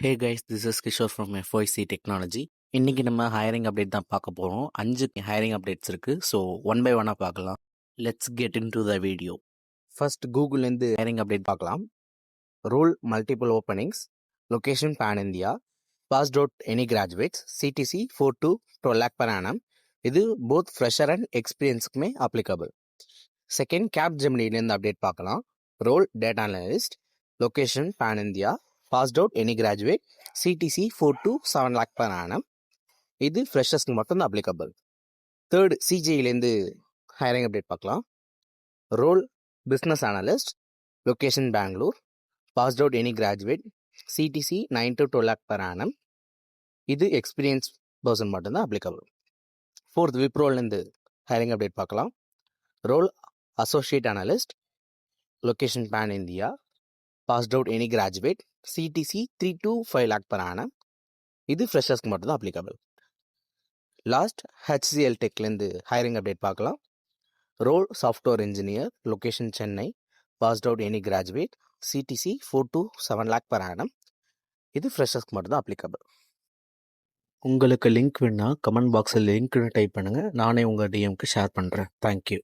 Hey guys, this is Kishore from FYC technology. இன்னைக்கு நம்ம hiring update தான் பார்க்க போகிறோம். 5 ஹையரிங் அப்டேட்ஸ் இருக்குது. ஸோ ஒன் பை ஒன்னாக பார்க்கலாம். Let's get into the video. First கூகுள்லேருந்து ஹையரிங் அப்டேட் பார்க்கலாம். Role multiple openings, location pan India, passed out any graduates, CTC 4 to 12 lakh per annum. இது both fresher and எக்ஸ்பீரியன்ஸுக்குமே applicable. Second கேப் ஜெமினிலேருந்து update பார்க்கலாம். Role data analyst, location pan India, passed out any graduate, CTC 4 to 7 lakh per annum. இது ஃப்ரெஷர்ஸ்க்கு மட்டும்தான் applicable. Third CGIலேருந்து hiring update பார்க்கலாம். Role business analyst, location Bengaluru, passed out any graduate, CTC 9 to 12 lakh per annum. இது experience person மட்டும்தான் applicable. Fourth விப்ரோலேருந்து hiring update பார்க்கலாம். Role associate analyst, location pan India, passed out any graduate, CTC 3 to 5 lakh per annum. இது ஃப்ரெஷர்ஸ்க்கு மட்டும்தான் applicable. Last HCL டெக்லேருந்து hiring update பார்க்கலாம். Role software engineer, location Chennai, passed out any graduate, CTC 4 to 7 lakh per annum. இது ஃப்ரெஷர்ஸ்க்கு மட்டும்தான் applicable. உங்களுக்கு link வேணா கமெண்ட் பாக்ஸில் லிங்க்னு டைப் பண்ணுங்கள். நானே உங்கள் டிஎம்க்கு ஷேர் பண்ணுறேன். தேங்க்யூ.